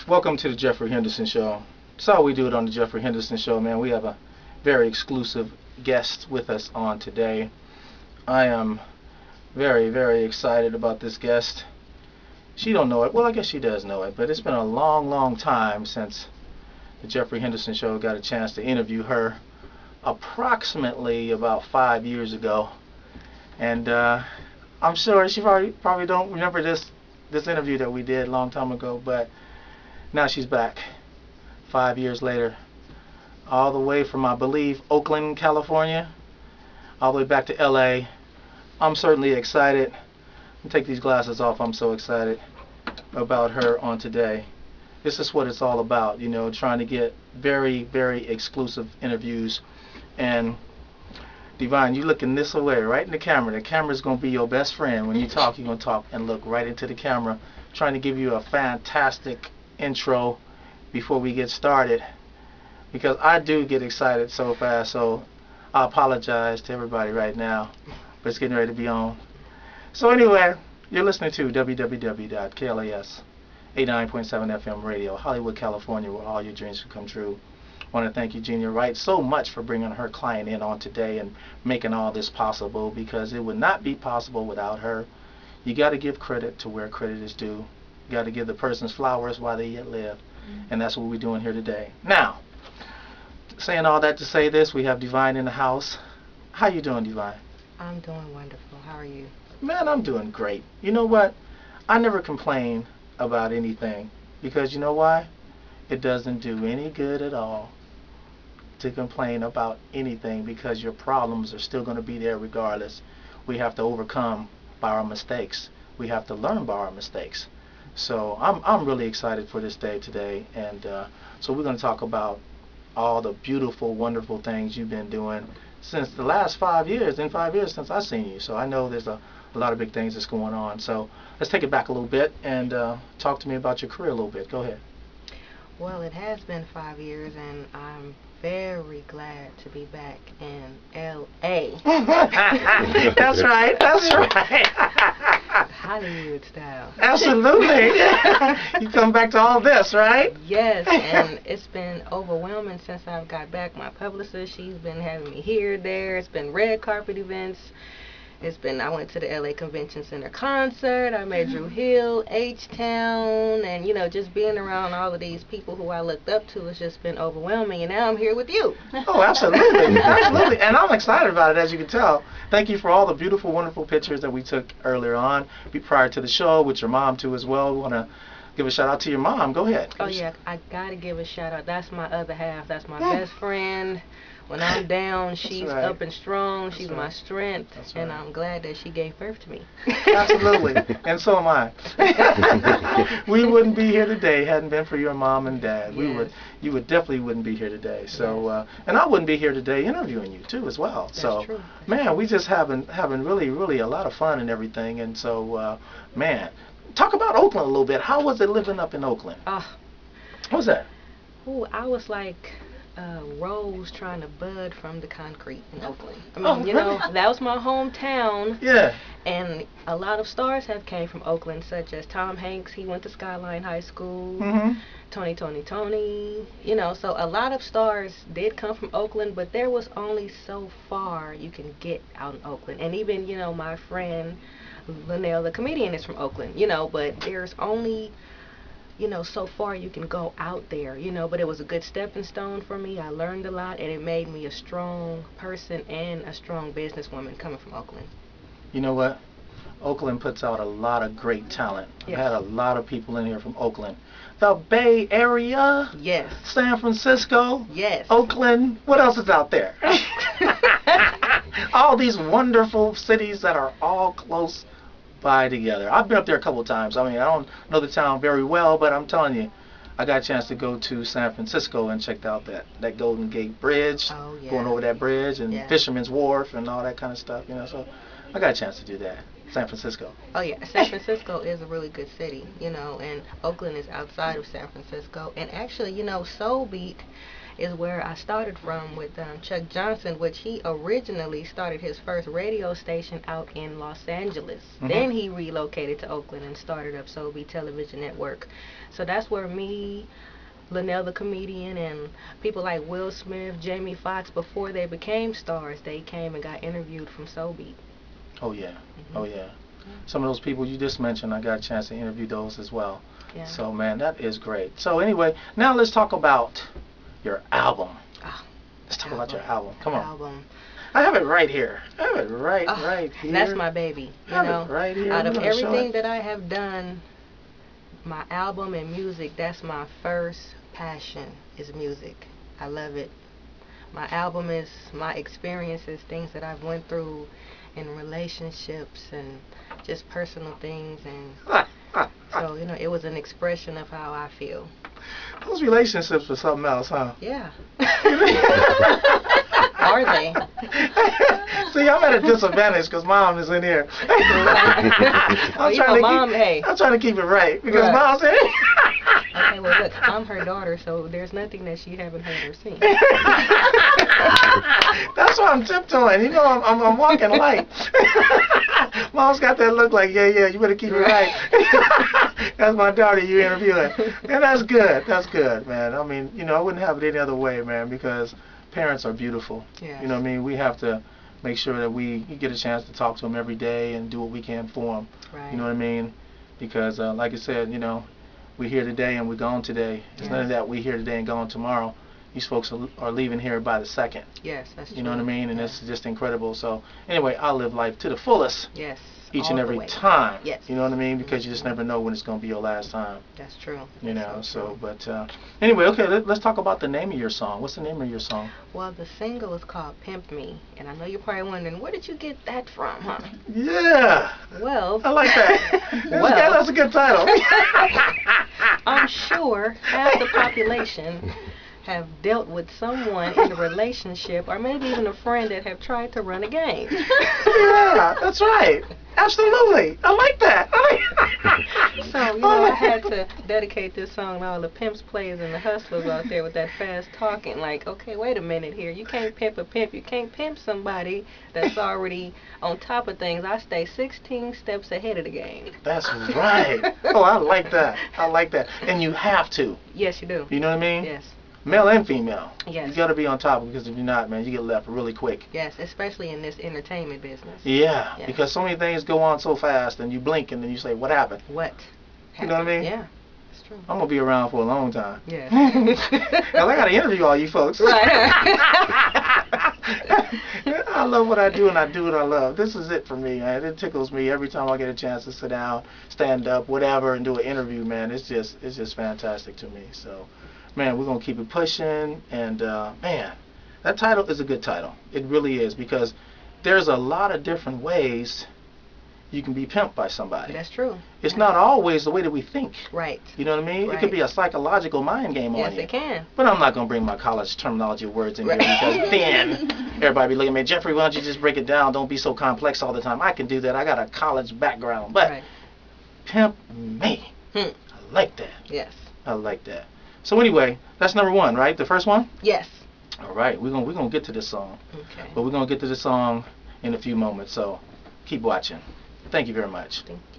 Welcome to the Jeffrey Henderson Show. That's how we do it on the Jeffrey Henderson Show, man. We have a very exclusive guest with us on today. I am very, very excited about this guest. She don't know it. Well, I guess she does know it, but it's been a long, long time since the Jeffrey Henderson Show got a chance to interview her. Approximately about 5 years ago, and I'm sure she probably don't remember this interview that we did a long time ago, but now she's back 5 years later, all the way from, I believe, Oakland, California, all the way back to LA. I'm certainly excited. Take these glasses off. I'm so excited about her on today. This is what it's all about, you know, trying to get very, very exclusive interviews. And Dvyne, you looking this way, right in the camera. The camera's going to be your best friend. When you talk, you're going to talk and look right into the camera, trying to give you a fantastic intro before we get started, because I do get excited so fast, so I apologize to everybody right now, but it's getting ready to be on. So anyway, you're listening to www.klas 89.7 FM radio, Hollywood, California, where all your dreams can come true. I want to thank Eugenia Wright so much for bringing her client in on today and making all this possible, because it would not be possible without her. You got to give credit to where credit is due. You got to give the person's flowers while they yet live, and that's what we're doing here today. Now, saying all that to say this, we have Dvyne in the house. How you doing, Dvyne? I'm doing wonderful. How are you? Man, I'm doing great. You know what? I never complain about anything, because you know why? It doesn't do any good at all to complain about anything, because your problems are still going to be there regardless. We have to overcome by our mistakes. We have to learn by our mistakes. So I'm really excited for this day today, and so we're going to talk about all the beautiful, wonderful things you've been doing since the last 5 years, in 5 years since I've seen you. So I know there's a lot of big things that's going on. So let's take it back a little bit and talk to me about your career a little bit. Go ahead. Well, it has been 5 years, and I'm very glad to be back in L.A. That's right. That's right. Hollywood style. Absolutely. You come back to all this, right? Yes, and it's been overwhelming since I've got back. My publicist, she's been having me here, there. It's been red carpet events. I went to the LA Convention Center concert. I met Drew Hill, H-Town, and, you know, just being around all of these people who I looked up to has just been overwhelming, and now I'm here with you. Oh, absolutely. Absolutely. And I'm excited about it, as you can tell. Thank you for all the beautiful, wonderful pictures that we took earlier on, prior to the show, with your mom, too, as well. We want to give a shout out to your mom. Go ahead. Oh, yeah, I got to give a shout out. That's my other half. That's my best friend. When I'm down, she's up and strong. She's my strength, and I'm glad that she gave birth to me. Absolutely, and so am I. We wouldn't be here today hadn't been for your mom and dad. Yes. You would definitely wouldn't be here today. So, and I wouldn't be here today interviewing you too as well. That's so, true. Man, we just having really, really a lot of fun and everything. And so, man, talk about Oakland a little bit. How was it living up in Oakland? What was that? Oh, I was like rose trying to bud from the concrete in Oakland. I mean, you know, that was my hometown. Yeah. And a lot of stars have came from Oakland, such as Tom Hanks. He went to Skyline High School. Mm-hmm. Tony. You know, so a lot of stars did come from Oakland, but there was only so far you can get out in Oakland. And even, you know, my friend Linnell, the comedian, is from Oakland. You know, but there's only, you know, so far you can go out there, you know, but it was a good stepping stone for me. I learned a lot, and it made me a strong person and a strong businesswoman coming from Oakland. You know what? Oakland puts out a lot of great talent. Yes. I've had a lot of people in here from Oakland. The Bay Area. Yes. San Francisco. Yes. Oakland. What else is out there? All these wonderful cities that are all close by together. I've been up there a couple of times. I mean, I don't know the town very well, but I'm telling you, I got a chance to go to San Francisco and checked out that Golden Gate Bridge, going over that bridge, and Fisherman's Wharf and all that kind of stuff, you know. So I got a chance to do that. San Francisco. Oh yeah, San Francisco is a really good city, you know, and Oakland is outside of San Francisco. And actually, you know, Soul Beat is where I started from with Chuck Johnson, which he originally started his first radio station out in Los Angeles. Then he relocated to Oakland and started up Sobe Television Network. So that's where me, Linnell the comedian, and people like Will Smith, Jamie Foxx, before they became stars, they came and got interviewed from Sobe. Oh yeah, oh yeah. Some of those people you just mentioned, I got a chance to interview those as well. Yeah. So man, that is great. So anyway, now let's talk about your album. Let's talk about your album. Come on. I have it right here. I have it right here. That's my baby. You know, it right here. out of everything that I have done, my album and music, that's my first passion, is music. I love it. My album is my experiences, things that I've went through in relationships and just personal things, and so, you know, it was an expression of how I feel. Those relationships were something else, huh? Yeah. Are they? See, I'm at a disadvantage because Mom is in here. I'm trying to keep it right because Mom's in here. Okay, well look, I'm her daughter, so there's nothing that she haven't heard or seen. That's why I'm tiptoeing. You know, I'm walking light. Mom's got that look like, yeah, you better keep it right. That's my daughter you interviewing. And that's good. That's good, man. I mean, you know, I wouldn't have it any other way, man, because parents are beautiful. Yes. You know what I mean? We have to make sure that we get a chance to talk to them every day and do what we can for them. Right. You know what I mean? Because, like I said, you know, we're here today and we're gone today. It's none of that we're here today and gone tomorrow. These folks are leaving here by the second. Yes, that's true. You know what I mean? And it's just incredible. So anyway, I live life to the fullest. Yes. Each and every time. Yes. You know what I mean? Because you just never know when it's going to be your last time. That's true. You know, so, but anyway, okay, let's talk about the name of your song. What's the name of your song? Well, the single is called Pimp Me, and I know you're probably wondering, where did you get that from, huh? Yeah. Well. I like that. That's a good title. I'm sure half the population have dealt with someone in a relationship, or maybe even a friend that have tried to run a game. Yeah, that's right. Absolutely. I like that. So, you know, I had to dedicate this song to all the pimps, players, and the hustlers out there with that fast talking. Like, okay, wait a minute here. You can't pimp a pimp. You can't pimp somebody that's already on top of things. I stay 16 steps ahead of the game. That's right. Oh, I like that. I like that. And you have to. Yes, you do. You know what I mean? Yes. Male and female. Yes. You got to be on top, because if you're not, man, you get left really quick. Yes, especially in this entertainment business. Yeah, because so many things go on so fast, and you blink, and then you say, what happened? What happened? You know what I mean? Yeah, it's true. I'm going to be around for a long time. Yeah. Now, I got to interview all you folks. Right. I love what I do, and I do what I love. This is it for me, man. It tickles me every time I get a chance to sit down, stand up, whatever, and do an interview, man. It's just fantastic to me. So, man, we're going to keep it pushing, and, man, that title is a good title. It really is, because there's a lot of different ways you can be pimped by somebody. That's true. It's not always the way that we think. Right. You know what I mean? Right. It could be a psychological mind game on you. Yes, it can. But I'm not going to bring my college terminology words in here, because then everybody be looking at me, Jeffrey, why don't you just break it down? Don't be so complex all the time. I can do that. I got a college background. But pimp me. I like that. Yes. I like that. So anyway, that's number one, right? The first one? Yes. All right. We're gonna get to this song. Okay. But we're going to get to this song in a few moments. So keep watching. Thank you very much. Thank you.